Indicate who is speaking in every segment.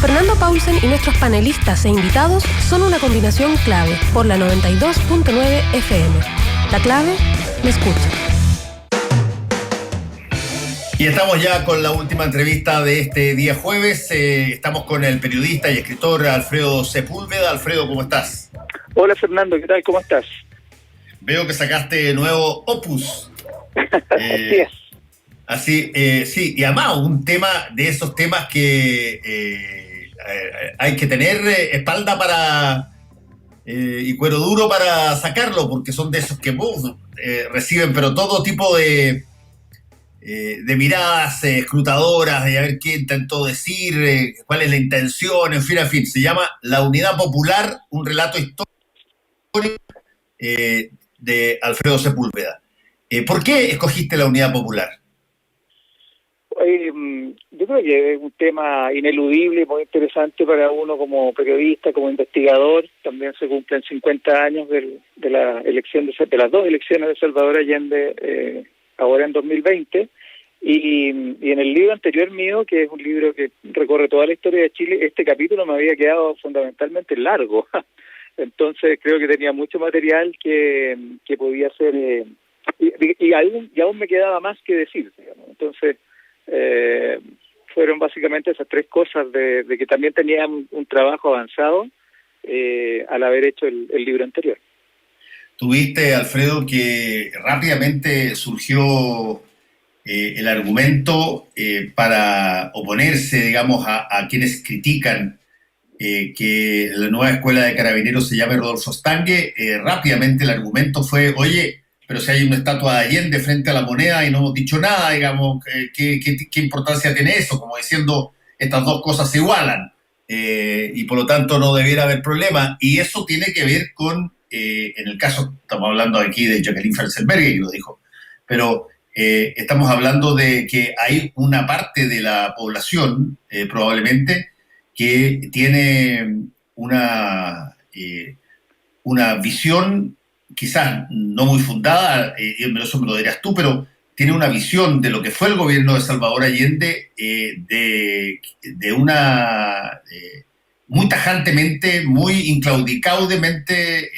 Speaker 1: Fernando Paulsen y nuestros panelistas e invitados son una combinación clave por la 92.9 FM. La clave me escucha.
Speaker 2: Y estamos ya con la última entrevista de este día jueves. Estamos con el periodista y escritor Alfredo Sepúlveda. Alfredo, ¿cómo estás?
Speaker 3: Hola Fernando, ¿qué tal? ¿Cómo estás?
Speaker 2: Veo que sacaste nuevo opus.
Speaker 3: Así es.
Speaker 2: Así, sí, y además un tema de esos temas que hay que tener espalda para y cuero duro para sacarlo, porque son de esos que reciben pero todo tipo de miradas escrutadoras, de a ver qué intentó decir, cuál es la intención, en fin. Se llama La Unidad Popular, un relato histórico de Alfredo Sepúlveda. ¿Por qué escogiste La Unidad Popular?
Speaker 3: Yo creo que es un tema ineludible, muy interesante para uno como periodista, como investigador. También se cumplen 50 años de la elección de las dos elecciones de Salvador Allende, ahora en 2020. Y en el libro anterior mío, que es un libro que recorre toda la historia de Chile, este capítulo me había quedado fundamentalmente largo. Entonces creo que tenía mucho material que podía ser... y aún me quedaba más que decir, digamos. Entonces... fueron básicamente esas tres cosas de que también tenían un trabajo avanzado al haber hecho el libro anterior.
Speaker 2: Tuviste, Alfredo, que rápidamente surgió el argumento para oponerse, digamos, a quienes critican que la nueva escuela de carabineros se llame Rodolfo Stange. Rápidamente el argumento fue, oye, pero si hay una estatua de Allende frente a la moneda y no hemos dicho nada, digamos, ¿qué importancia tiene eso? Como diciendo, estas dos cosas se igualan y por lo tanto no debiera haber problema. Y eso tiene que ver con, en el caso, estamos hablando aquí de Jacqueline Felsenberger, que lo dijo, pero estamos hablando de que hay una parte de la población, probablemente, que tiene una visión quizás no muy fundada, eso me lo dirás tú, pero tiene una visión de lo que fue el gobierno de Salvador Allende de una muy tajantemente, muy inclaudicaudemente,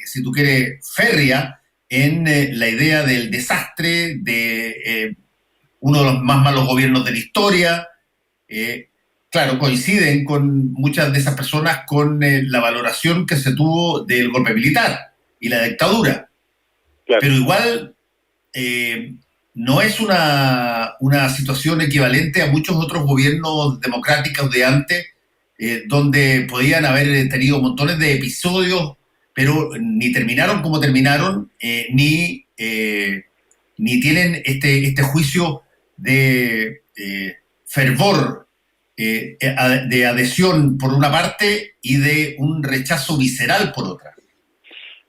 Speaker 2: si tú quieres, férrea en la idea del desastre, de uno de los más malos gobiernos de la historia. Claro, coinciden con muchas de esas personas con la valoración que se tuvo del golpe militar y la dictadura. Claro. Pero igual no es una situación equivalente a muchos otros gobiernos democráticos de antes, donde podían haber tenido montones de episodios, pero ni terminaron como terminaron, ni tienen este juicio de fervor, de adhesión por una parte y de un rechazo visceral por otra.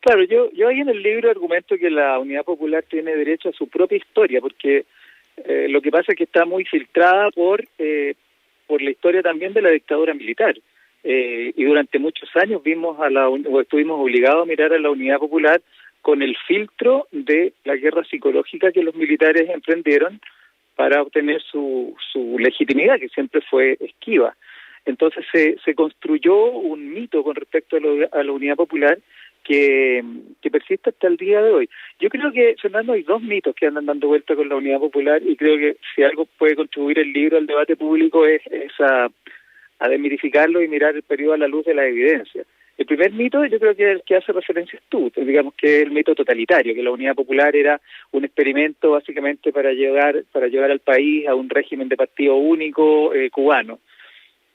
Speaker 3: Claro, yo ahí en el libro argumento que la Unidad Popular tiene derecho a su propia historia, porque lo que pasa es que está muy filtrada por la historia también de la dictadura militar. Y durante muchos años estuvimos obligados a mirar a la Unidad Popular con el filtro de la guerra psicológica que los militares emprendieron para obtener su legitimidad, que siempre fue esquiva. Entonces se construyó un mito con respecto a la Unidad Popular que persiste hasta el día de hoy. Yo creo que, Fernando, hay dos mitos que andan dando vuelta con la Unidad Popular, y creo que si algo puede contribuir el libro al debate público es a desmitificarlo y mirar el periodo a la luz de la evidencia. El primer mito, yo creo que es el que hace referencia tú, digamos que es el mito totalitario, que la Unidad Popular era un experimento básicamente para llevar al país a un régimen de partido único cubano.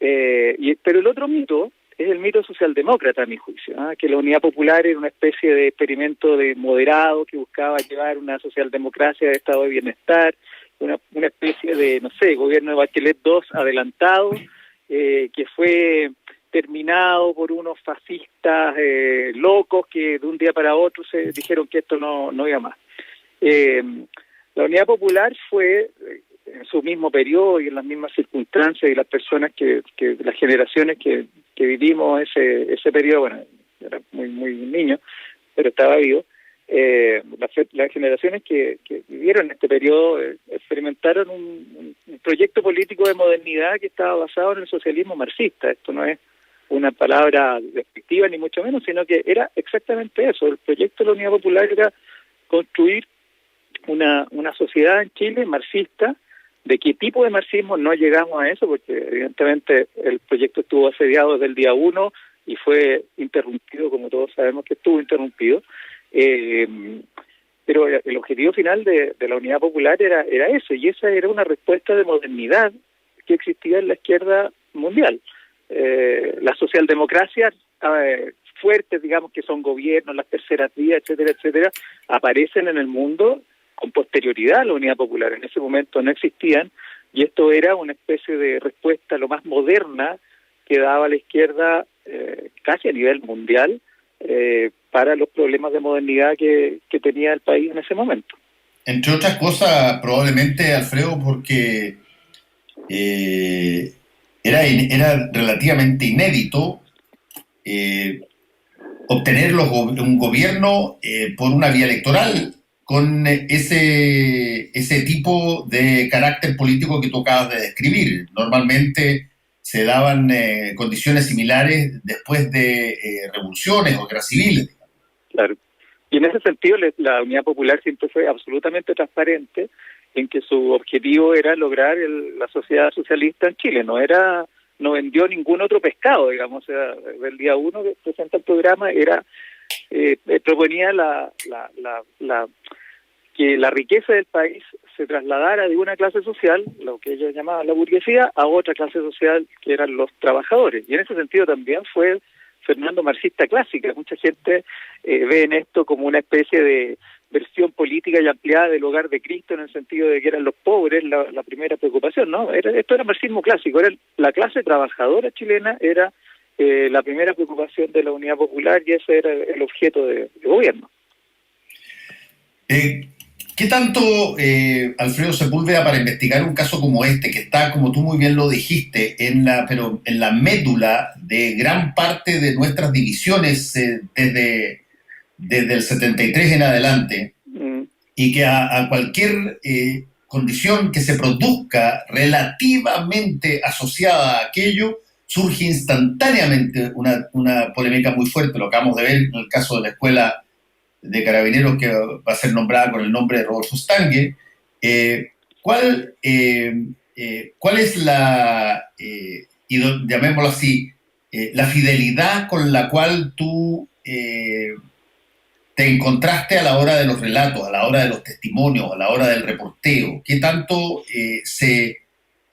Speaker 3: Pero el otro mito es el mito socialdemócrata, a mi juicio, que la Unidad Popular era una especie de experimento de moderado que buscaba llevar una socialdemocracia de estado de bienestar, una especie de, no sé, gobierno de Bachelet II adelantado, que fue terminado por unos fascistas locos que de un día para otro se dijeron que esto no iba más. La Unidad Popular fue, en su mismo periodo y en las mismas circunstancias, y las personas las generaciones que vivimos ese periodo, bueno, era muy niño, pero estaba vivo, las generaciones que vivieron este periodo experimentaron un proyecto político de modernidad que estaba basado en el socialismo marxista. Esto no es una palabra despectiva ni mucho menos, sino que era exactamente eso. El proyecto de la Unidad Popular era construir una sociedad en Chile marxista. ¿De qué tipo de marxismo? No llegamos a eso, porque evidentemente el proyecto estuvo asediado desde el día 1 y fue interrumpido, como todos sabemos que estuvo interrumpido. Pero el objetivo final de la Unidad Popular era eso, y esa era una respuesta de modernidad que existía en la izquierda mundial. Las socialdemocracias fuertes, digamos, que son gobiernos, las terceras vías, etcétera, etcétera, aparecen en el mundo con posterioridad a la Unidad Popular. En ese momento no existían, y esto era una especie de respuesta lo más moderna que daba la izquierda casi a nivel mundial para los problemas de modernidad que tenía el país en ese momento.
Speaker 2: Entre otras cosas, probablemente, Alfredo, porque era relativamente inédito obtener un gobierno por una vía electoral con ese tipo de carácter político que tú acabas de describir. Normalmente se daban condiciones similares después de revoluciones o guerras civiles.
Speaker 3: Claro. Y en ese sentido la Unidad Popular siempre fue absolutamente transparente en que su objetivo era lograr la sociedad socialista en Chile. No vendió ningún otro pescado, digamos. O sea, el día 1 que presenta el programa proponía que la riqueza del país se trasladara de una clase social, lo que ellos llamaban la burguesía, a otra clase social que eran los trabajadores. Y en ese sentido también fue Fernando marxista clásica. Mucha gente ve en esto como una especie de versión política y ampliada del hogar de Cristo, en el sentido de que eran los pobres la primera preocupación, ¿no? Esto era marxismo clásico, era la clase trabajadora chilena, era la primera preocupación de la Unidad Popular, y ese era el objeto de gobierno.
Speaker 2: ¿Qué tanto, Alfredo Sepúlveda, para investigar un caso como este, que está, como tú muy bien lo dijiste, pero en la médula de gran parte de nuestras divisiones desde el 73 en adelante, y que a cualquier condición que se produzca relativamente asociada a aquello, surge instantáneamente una polémica muy fuerte? Lo acabamos de ver en el caso de la Escuela de Carabineros, que va a ser nombrada con el nombre de Rodolfo Stange. ¿Cuál es llamémoslo así, la fidelidad con la cual tú te encontraste a la hora de los relatos, a la hora de los testimonios, a la hora del reporteo? ¿Qué tanto se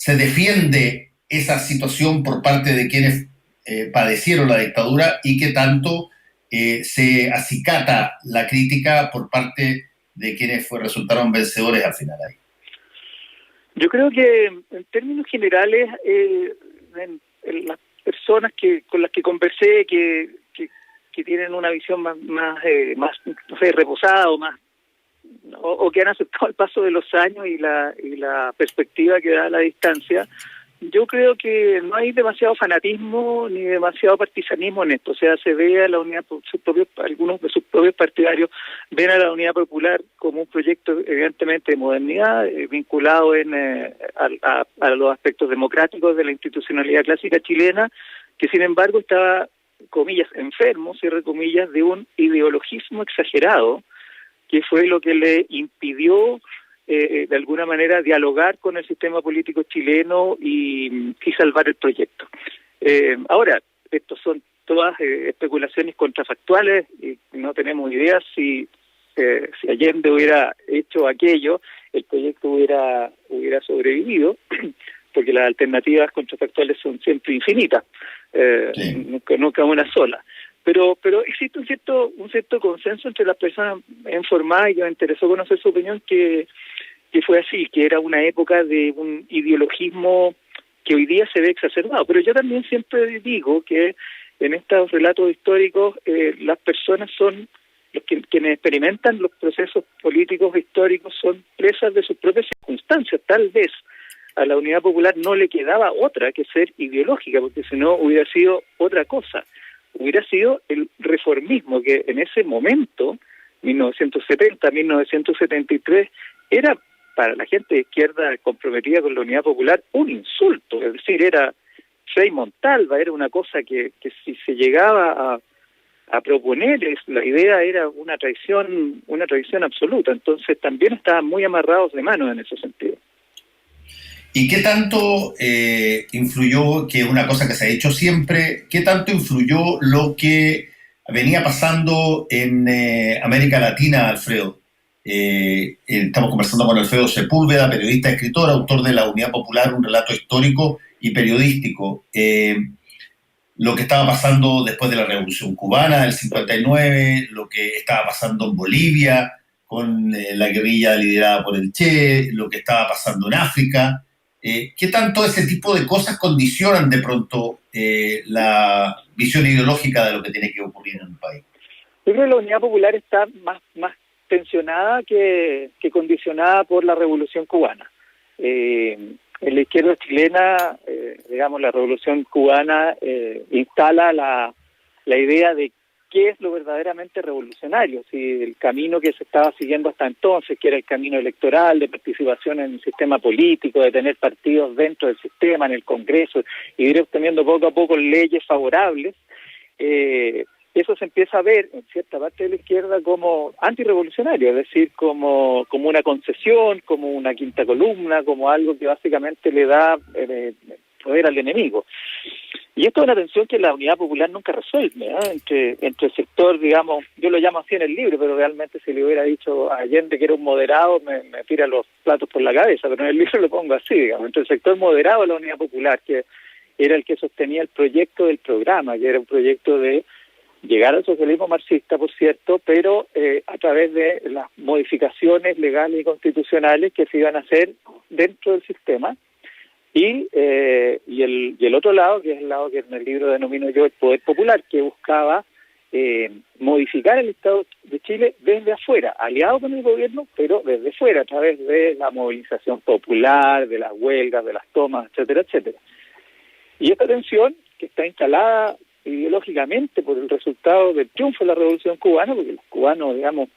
Speaker 2: defiende esa situación por parte de quienes padecieron la dictadura, y qué tanto se acicata la crítica por parte de quienes resultaron vencedores al final ahí?
Speaker 3: Yo creo que en términos generales las personas con las que conversé que tienen una visión más no sé, reposada o que han aceptado el paso de los años y la perspectiva que da la distancia, yo creo que no hay demasiado fanatismo ni demasiado partisanismo en esto. O sea, se ve a la Unidad, algunos de sus propios partidarios ven a la Unidad Popular como un proyecto evidentemente de modernidad, vinculado a los aspectos democráticos de la institucionalidad clásica chilena, que sin embargo estaba, comillas, enfermo, cierre comillas, de un ideologismo exagerado, que fue lo que le impidió de alguna manera dialogar con el sistema político chileno y salvar el proyecto. Ahora, estos son todas especulaciones contrafactuales, y no tenemos idea si Allende hubiera hecho aquello, el proyecto hubiera sobrevivido, porque las alternativas contrafactuales son siempre infinitas, sí. nunca una sola. Pero existe un cierto consenso entre las personas informadas, y que me interesó conocer su opinión, que fue así, que era una época de un ideologismo que hoy día se ve exacerbado. Pero yo también siempre digo que en estos relatos históricos las personas son quienes experimentan los procesos políticos históricos, son presas de sus propias circunstancias. Tal vez a la Unidad Popular no le quedaba otra que ser ideológica, porque si no hubiera sido otra cosa. Hubiera sido el reformismo, que en ese momento, 1970, 1973, era para la gente de izquierda comprometida con la Unidad Popular un insulto, es decir, era Frei Montalva, era una cosa que si se llegaba a proponer, la idea era una traición absoluta. Entonces también estaban muy amarrados de mano en ese sentido.
Speaker 2: ¿Y qué tanto influyó, que es una cosa que se ha hecho siempre, qué tanto influyó lo que venía pasando en América Latina, Alfredo? Estamos conversando con Alfredo Sepúlveda, periodista, escritor, autor de La Unidad Popular, un relato histórico y periodístico. Lo que estaba pasando después de la Revolución Cubana del 59, lo que estaba pasando en Bolivia con la guerrilla liderada por el Che, lo que estaba pasando en África. ¿Qué tanto ese tipo de cosas condicionan de pronto la visión ideológica de lo que tiene que ocurrir en el país?
Speaker 3: Yo creo que la Unidad Popular está más tensionada que condicionada por la Revolución Cubana. En la izquierda chilena, digamos, la Revolución Cubana instala la idea de qué es lo verdaderamente revolucionario, si el camino que se estaba siguiendo hasta entonces, que era el camino electoral, de participación en el sistema político, de tener partidos dentro del sistema, en el Congreso, y ir obteniendo poco a poco leyes favorables, eso se empieza a ver en cierta parte de la izquierda como antirrevolucionario, es decir, como una concesión, como una quinta columna, como algo que básicamente le da poder al enemigo. Y esto es una tensión que la Unidad Popular nunca resuelve, entre el sector, digamos, yo lo llamo así en el libro, pero realmente si le hubiera dicho a Allende que era un moderado, me tira los platos por la cabeza, pero en el libro lo pongo así, digamos, entre el sector moderado de la Unidad Popular, que era el que sostenía el proyecto del programa, que era un proyecto de llegar al socialismo marxista, por cierto, pero a través de las modificaciones legales y constitucionales que se iban a hacer dentro del sistema, y el otro lado, que es el lado que en el libro denomino yo el poder popular, que buscaba modificar el Estado de Chile desde afuera, aliado con el gobierno, pero desde fuera, a través de la movilización popular, de las huelgas, de las tomas, etcétera, etcétera. Y esta tensión, que está instalada ideológicamente por el resultado del triunfo de la Revolución Cubana, porque los cubanos, digamos,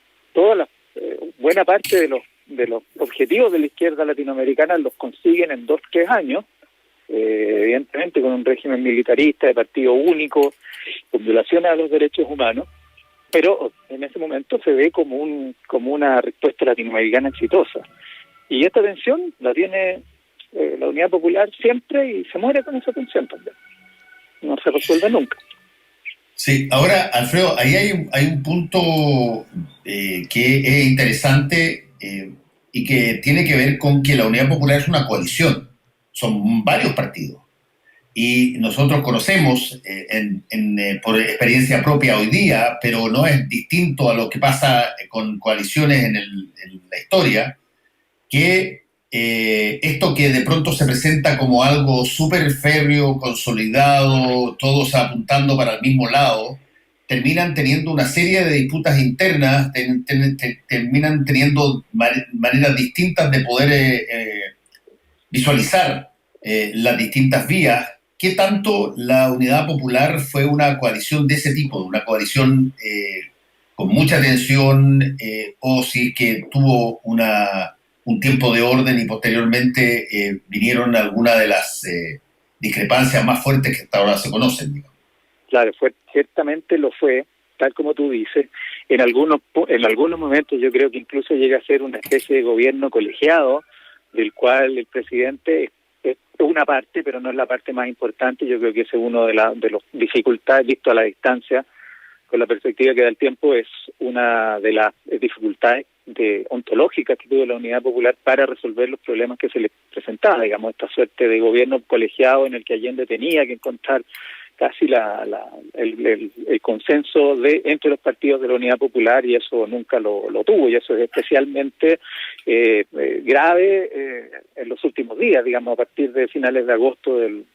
Speaker 3: buena parte de los objetivos de la izquierda latinoamericana los consiguen en 2-3 años, evidentemente con un régimen militarista de partido único, con violaciones a los derechos humanos, pero en ese momento se ve como una respuesta latinoamericana exitosa. Y esta tensión la tiene la Unidad Popular siempre y se muere con esa tensión también. No se resuelve nunca.
Speaker 2: Sí, ahora, Alfredo, ahí hay un punto que es interesante y que tiene que ver con que la Unidad Popular es una coalición, son varios partidos. Y nosotros conocemos por experiencia propia hoy día, pero no es distinto a lo que pasa con coaliciones en la historia, que esto que de pronto se presenta como algo súper férreo, consolidado, todos apuntando para el mismo lado, terminan teniendo una serie de disputas internas, terminan teniendo maneras distintas de poder visualizar las distintas vías. ¿Qué tanto la Unidad Popular fue una coalición de ese tipo, una coalición con mucha tensión, o si que tuvo un tiempo de orden y posteriormente vinieron algunas de las discrepancias más fuertes que hasta ahora se conocen, digamos?
Speaker 3: Claro, ciertamente lo fue, tal como tú dices. En algunos momentos yo creo que incluso llega a ser una especie de gobierno colegiado, del cual el presidente es una parte, pero no es la parte más importante. Yo creo que ese es uno de las dificultades, visto a la distancia, con la perspectiva que da el tiempo, es una de las dificultades ontológicas que tuvo la Unidad Popular para resolver los problemas que se le presentaba, digamos, esta suerte de gobierno colegiado en el que Allende tenía que encontrar casi el consenso entre los partidos de la Unidad Popular, y eso nunca lo tuvo, y eso es especialmente grave en los últimos días, digamos, a partir de finales de agosto del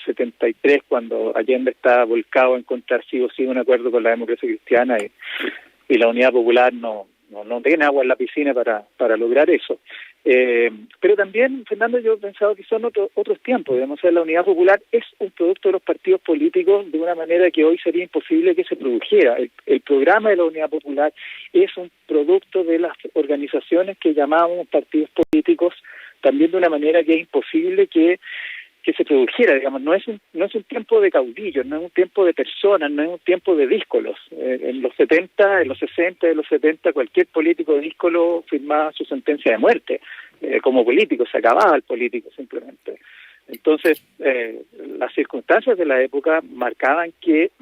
Speaker 3: 73, cuando Allende está volcado a encontrar sí o sí un acuerdo con la democracia cristiana, y la Unidad Popular no tiene agua en la piscina para lograr eso. Pero también, Fernando, yo he pensado que son otros tiempos. Digamos, o sea, la Unidad Popular es un producto de los partidos políticos de una manera que hoy sería imposible que se produjera. El programa de la Unidad Popular es un producto de las organizaciones que llamábamos partidos políticos, también de una manera que es imposible que se produjera, digamos, no es un tiempo de caudillos, no es un tiempo de personas, no es un tiempo de díscolos. En los 70, en los 60, en los 70, cualquier político díscolo firmaba su sentencia de muerte. Como político, se acababa el político simplemente. Entonces, las circunstancias de la época marcaban que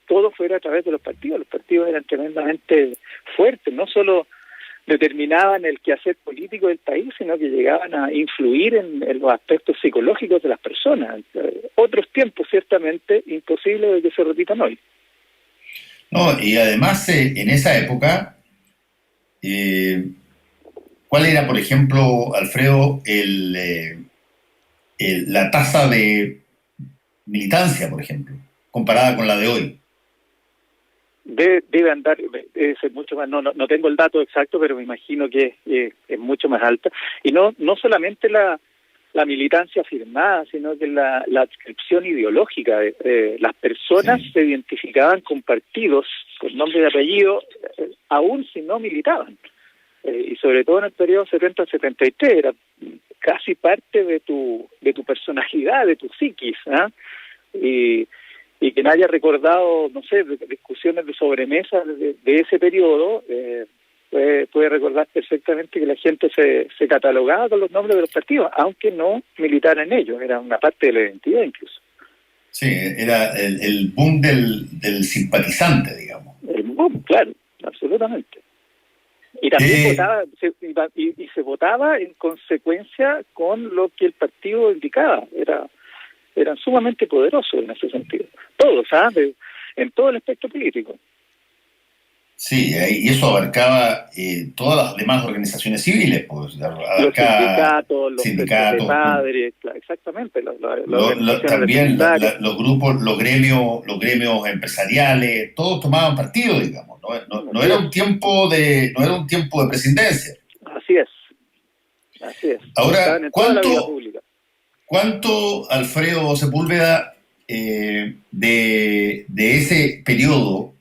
Speaker 3: todo fuera a través de los partidos. Los partidos eran tremendamente fuertes, no solo determinaban el quehacer político del país, sino que llegaban a influir en los aspectos psicológicos de las personas. Otros tiempos, ciertamente, imposibles de que se repitan hoy.
Speaker 2: No, y además, en esa época, ¿cuál era, por ejemplo, Alfredo, la tasa de militancia, por ejemplo, comparada con la de hoy?
Speaker 3: Debe andar, debe ser mucho más, no tengo el dato exacto, pero me imagino que es mucho más alta. Y no solamente la militancia firmada, sino que la adscripción ideológica. Las personas se identificaban con partidos, con nombre y apellido, aún si no militaban. Y sobre todo en el periodo 70-73, era casi parte de tu personalidad, de tu psiquis, y que nadie haya recordado, no sé, discusiones de sobremesa de ese periodo, puede recordar perfectamente que la gente se catalogaba con los nombres de los partidos, aunque no militara en ellos, era una parte de la identidad incluso.
Speaker 2: Sí, era el boom del simpatizante, digamos.
Speaker 3: El boom, claro, absolutamente. Y también se votaba en consecuencia con lo que el partido indicaba, eran sumamente poderosos en ese sentido. Todos, en todo el espectro político.
Speaker 2: Sí, y eso abarcaba todas las demás organizaciones civiles, pues,
Speaker 3: los sindicatos de padres, exactamente.
Speaker 2: También los grupos, los gremios empresariales, todos tomaban partido, digamos. No era un tiempo de presidencia.
Speaker 3: Así es.
Speaker 2: Ahora, ¿cuánto, Alfredo Sepúlveda, de ese periodo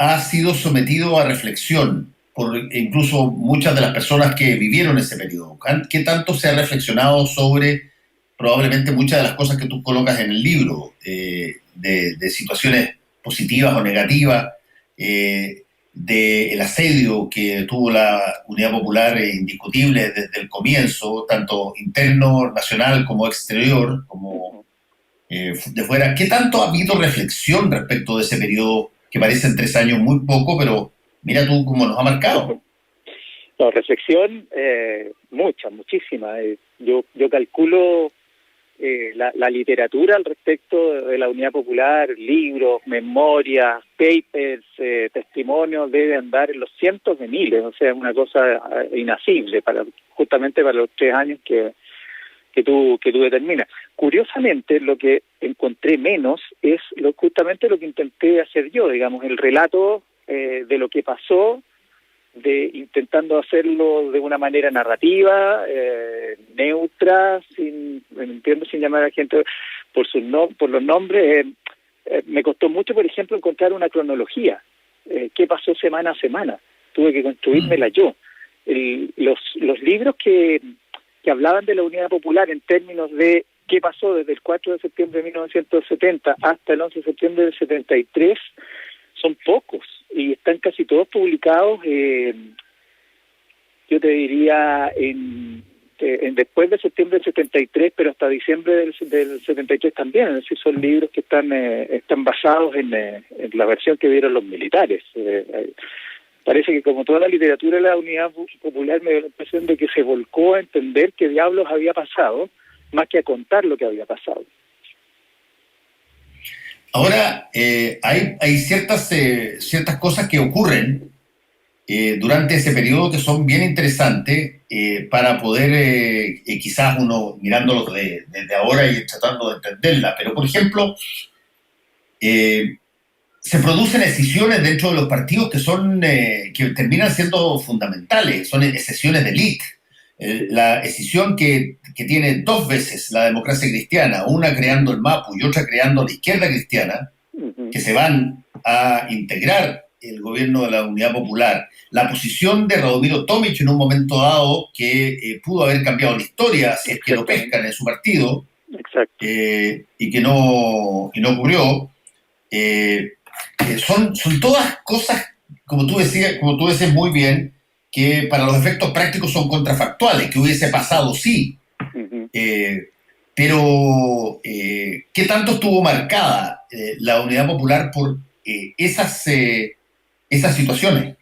Speaker 2: ha sido sometido a reflexión por incluso muchas de las personas que vivieron ese periodo? ¿Qué tanto se ha reflexionado sobre probablemente muchas de las cosas que tú colocas en el libro, de situaciones positivas o negativas, del asedio que tuvo la Unidad Popular indiscutible desde el comienzo, tanto interno, nacional, como exterior, como de fuera? ¿Qué tanto ha habido reflexión respecto de ese periodo que parecen 3 años muy poco, pero mira tú cómo nos ha marcado?
Speaker 3: No, reflexión, muchísima. Yo calculo la literatura al respecto de la Unidad Popular, libros, memorias, papers, testimonios, debe andar en los cientos de miles, o sea, es una cosa inasible justamente para los 3 años que tú determinas. Curiosamente, lo que encontré menos es justamente lo que intenté hacer yo, digamos, el relato de lo que pasó, intentando hacerlo de una manera narrativa, neutra, sin llamar a la gente por los nombres. Me costó mucho, por ejemplo, encontrar una cronología. ¿Qué pasó semana a semana? Tuve que construírmela yo. Los libros que hablaban de la Unidad Popular en términos de qué pasó desde el 4 de septiembre de 1970 hasta el 11 de septiembre del 73 son pocos y están casi todos publicados, yo te diría, después de septiembre del 73, pero hasta diciembre del 73 también. Es decir, son libros que están basados en la versión que vieron los militares. Parece que como toda la literatura de la Unidad Popular me dio la impresión de que se volcó a entender qué diablos había pasado, más que a contar lo que había pasado.
Speaker 2: Ahora, hay ciertas cosas que ocurren durante ese periodo que son bien interesantes para poder, quizás uno mirándolos desde ahora y tratando de entenderla, pero por ejemplo, se producen escisiones dentro de los partidos que terminan siendo fundamentales, son escisiones de élite. La escisión que tiene dos veces la democracia cristiana, una creando el MAPU y otra creando la izquierda cristiana, que se van a integrar el gobierno de la Unidad Popular, la posición de Radomiro Tomic en un momento dado que pudo haber cambiado la historia si es que lo pescan en su partido, y que no ocurrió, son todas cosas, como tú decías muy bien, que para los efectos prácticos son contrafactuales, que hubiese pasado sí, pero ¿qué tanto estuvo marcada la Unidad Popular por esas situaciones?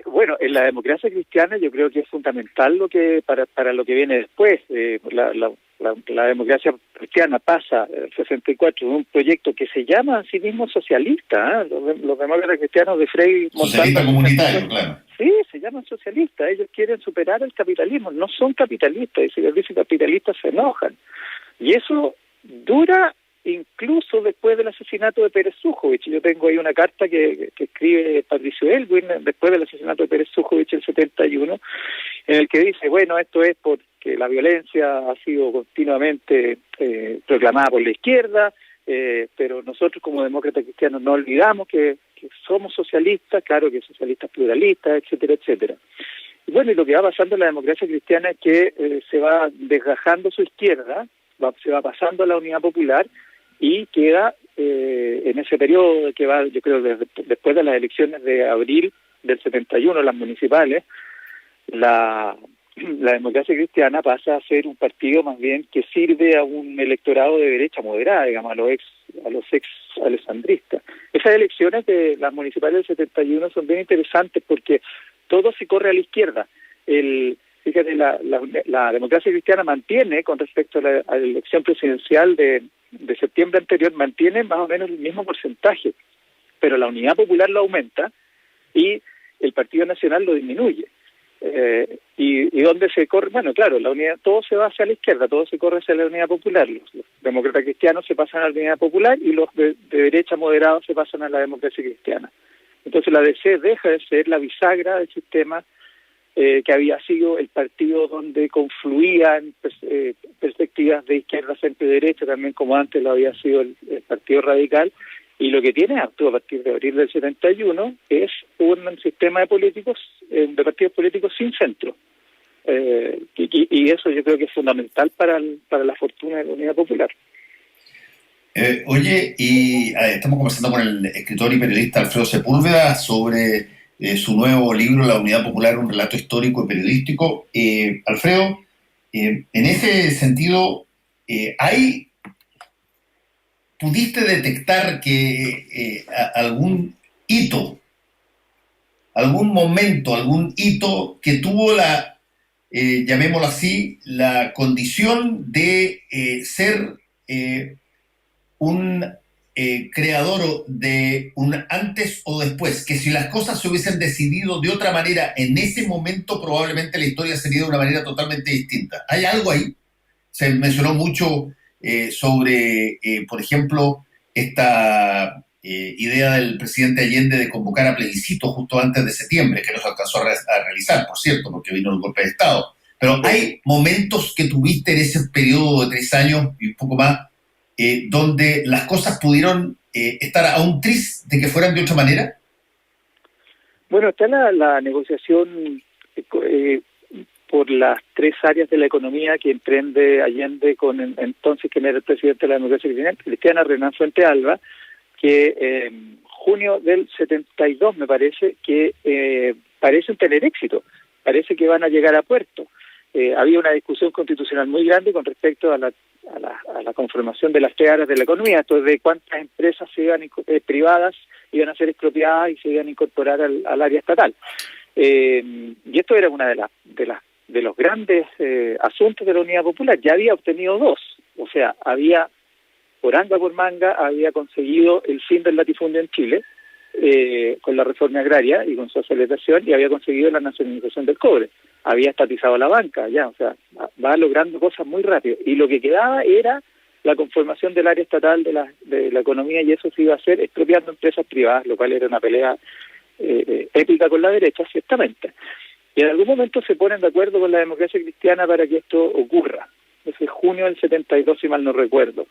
Speaker 3: Bueno, en la democracia cristiana yo creo que es fundamental lo que para lo que viene después. La democracia cristiana pasa el 64 de un proyecto que se llama a sí mismo socialista. Los demócratas cristianos de Frei Montalva.
Speaker 2: Socialista comunitario, claro.
Speaker 3: Sí, se llaman socialistas. Ellos quieren superar el capitalismo. No son capitalistas. Y si les dicen capitalistas se enojan. Y eso dura incluso después del asesinato de Pérez Zújovich. Yo tengo ahí una carta que escribe Patricio Elwin después del asesinato de Pérez Zújovich en el 71, en el que dice, bueno, esto es porque la violencia ha sido continuamente proclamada por la izquierda, pero nosotros como demócratas cristianos no olvidamos que somos socialistas, claro que socialistas pluralistas, etcétera, etcétera. Y bueno, y lo que va pasando en la democracia cristiana es que se va desgajando su izquierda, se va pasando a la Unidad Popular, y queda en ese periodo que va, yo creo, después de las elecciones de abril del 71, las municipales, la democracia cristiana pasa a ser un partido más bien que sirve a un electorado de derecha moderada, digamos, a los ex alessandristas. Esas elecciones de las municipales del 71 son bien interesantes porque todo se corre a la izquierda. Fíjate, la democracia cristiana mantiene, con respecto a la elección presidencial de septiembre anterior, mantiene más o menos el mismo porcentaje, pero la Unidad Popular lo aumenta y el Partido Nacional lo disminuye. Y donde se corre, bueno, claro, la unidad, todo se va hacia la izquierda, todo se corre hacia la Unidad Popular. Los demócratas cristianos se pasan a la Unidad Popular y los de derecha moderados se pasan a la democracia cristiana. Entonces la DC deja de ser la bisagra del sistema que había sido el partido donde confluían perspectivas de izquierda, centro y derecha, también como antes lo había sido el Partido Radical, y lo que tiene a partir de abril del 71 es un sistema de partidos políticos sin centro. Y eso yo creo que es fundamental para la fortuna de la Unidad Popular.
Speaker 2: Oye, y estamos conversando con el escritor y periodista Alfredo Sepúlveda sobre su nuevo libro, La Unidad Popular, un relato histórico y periodístico. Alfredo, en ese sentido, ¿pudiste detectar que algún hito, algún momento, algún hito que tuvo llamémoslo así, la condición de ser un creador de un antes o después, que si las cosas se hubiesen decidido de otra manera en ese momento, probablemente la historia sería de una manera totalmente distinta? ¿Hay algo ahí? Se mencionó mucho sobre, por ejemplo, esta idea del presidente Allende de convocar a plebiscito justo antes de septiembre, que no se alcanzó a realizar, por cierto, porque vino el golpe de Estado. Pero hay momentos que tuviste en ese periodo de 3 años y un poco más, donde las cosas pudieron estar a un tris de que fueran de otra manera.
Speaker 3: Bueno, está la negociación por las 3 áreas de la economía que emprende Allende con entonces quien era el presidente de la democracia cristiana, Renan Fuentealba, que en junio del 72 me parece que parecen tener éxito, parece que van a llegar a puerto. Había una discusión constitucional muy grande con respecto a la conformación de las 3 áreas de la economía, esto es de cuántas empresas privadas iban a ser expropiadas y se iban a incorporar al área estatal. Y esto era una de los grandes asuntos de la Unidad Popular. Ya había obtenido 2, o sea, había por anga por manga había conseguido el fin del latifundio en Chile con la reforma agraria y con su aceleración, y había conseguido la nacionalización del cobre. Había estatizado la banca, ya, o sea, va logrando cosas muy rápido. Y lo que quedaba era la conformación del área estatal de la economía, y eso se iba a hacer expropiando empresas privadas, lo cual era una pelea épica con la derecha, ciertamente. Y en algún momento se ponen de acuerdo con la democracia cristiana para que esto ocurra. Ese es junio del 72, si mal no recuerdo.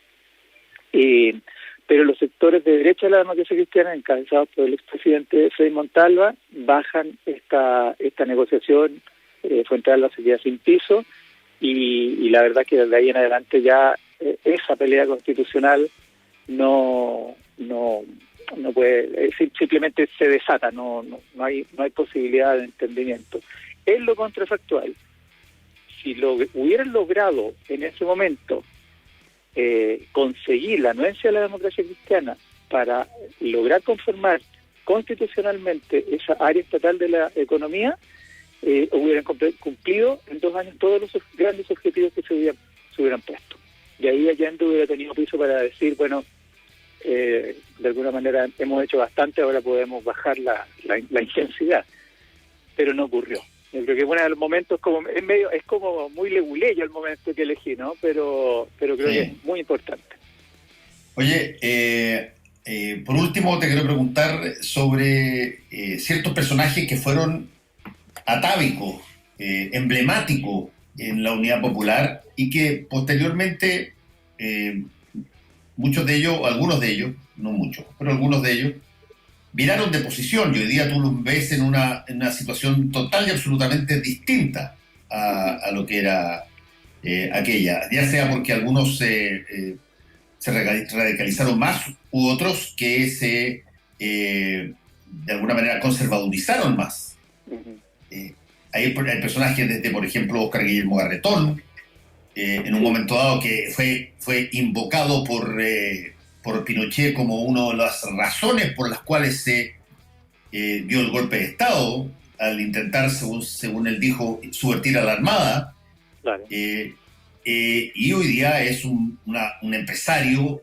Speaker 3: Pero los sectores de derecha de la democracia cristiana, encabezados por el expresidente Frei Montalva, bajan esta negociación. Fuentealba se queda sin piso, y la verdad que desde ahí en adelante ya esa pelea constitucional no puede, simplemente se desata, no hay posibilidad de entendimiento. En lo contrafactual, si hubieran logrado en ese momento conseguir la anuencia de la democracia cristiana para lograr conformar constitucionalmente esa área estatal de la economía, hubieran cumplido en 2 años todos los grandes objetivos que se hubieran puesto. Y ahí Allende hubiera tenido piso para decir, bueno, de alguna manera hemos hecho bastante, ahora podemos bajar la intensidad. Pero no ocurrió. Yo creo que uno de los momentos es como muy leguleyo el momento que elegí, ¿no? Pero creo que es muy importante.
Speaker 2: Oye, por último te quiero preguntar sobre ciertos personajes que fueron atávicos, emblemáticos en la Unidad Popular, y que posteriormente muchos de ellos, algunos de ellos, no muchos, pero algunos de ellos viraron de posición, y hoy día tú los ves en una situación total y absolutamente distinta a lo que era aquella, ya sea porque algunos se radicalizaron más, u otros que se de alguna manera conservadurizaron más. Hay personajes desde, por ejemplo, Óscar Guillermo Garretón, en un momento dado que fue invocado por Pinochet como una de las razones por las cuales se dio el golpe de Estado, al intentar, según él dijo, subvertir a la Armada.
Speaker 3: Claro.
Speaker 2: Y hoy día es un empresario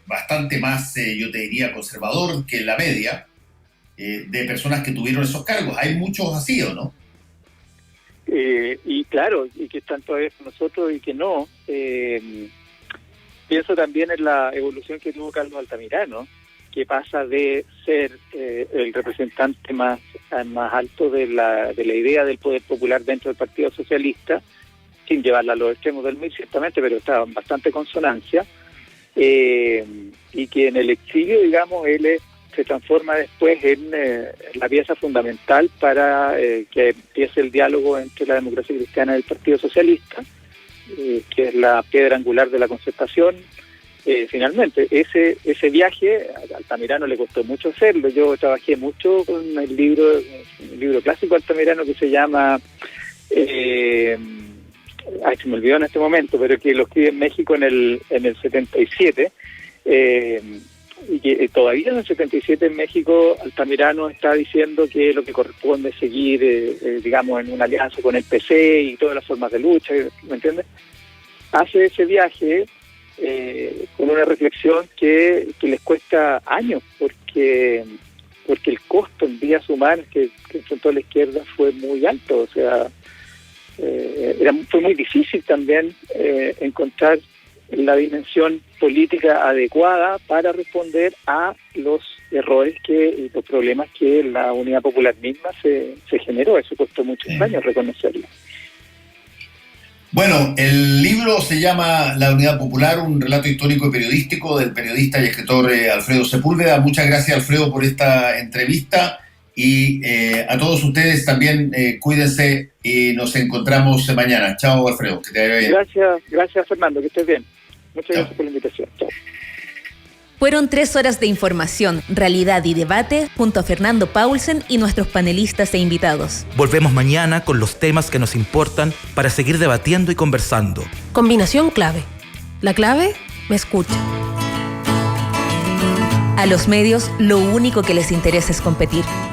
Speaker 2: bastante más, yo te diría, conservador que la media de personas que tuvieron esos cargos. Hay muchos así, ¿o no?
Speaker 3: Y claro, y que están todavía con nosotros y que no. Pienso también en la evolución que tuvo Carlos Altamirano, que pasa de ser el representante más alto de la idea del poder popular dentro del Partido Socialista, sin llevarla a los extremos del MIR, ciertamente, pero estaba en bastante consonancia, y que en el exilio, digamos, él se transforma después en la pieza fundamental para que empiece el diálogo entre la democracia cristiana y el Partido Socialista, que es la piedra angular de la concertación. Finalmente, ese viaje a Altamirano le costó mucho hacerlo. Yo trabajé mucho con el libro clásico de Altamirano que se llama... se me olvidó en este momento, pero que lo escribe en México en el 77, y que todavía en el 77 en México Altamirano está diciendo que lo que corresponde es seguir, digamos, en una alianza con el PC y todas las formas de lucha, ¿me entiendes? Hace ese viaje con una reflexión que les cuesta años, porque el costo en vidas humanas que enfrentó la izquierda fue muy alto, o sea, fue muy difícil también encontrar la dimensión política adecuada para responder a los errores y los problemas que la Unidad Popular misma se generó. Eso costó muchos años reconocerlo.
Speaker 2: Bueno, el libro se llama La Unidad Popular, un relato histórico y periodístico del periodista y escritor Alfredo Sepúlveda. Muchas gracias, Alfredo, por esta entrevista. Y a todos ustedes también cuídense y nos encontramos mañana. Chao, Alfredo, que te vaya bien.
Speaker 3: Gracias Fernando, que estés bien. Muchas gracias por la invitación. Chao.
Speaker 4: Fueron 3 horas de información, realidad y debate junto a Fernando Paulsen y nuestros panelistas e invitados.
Speaker 5: Volvemos mañana con los temas que nos importan para seguir debatiendo y conversando.
Speaker 1: Combinación clave. La clave me escucha.
Speaker 4: A los medios lo único que les interesa es competir.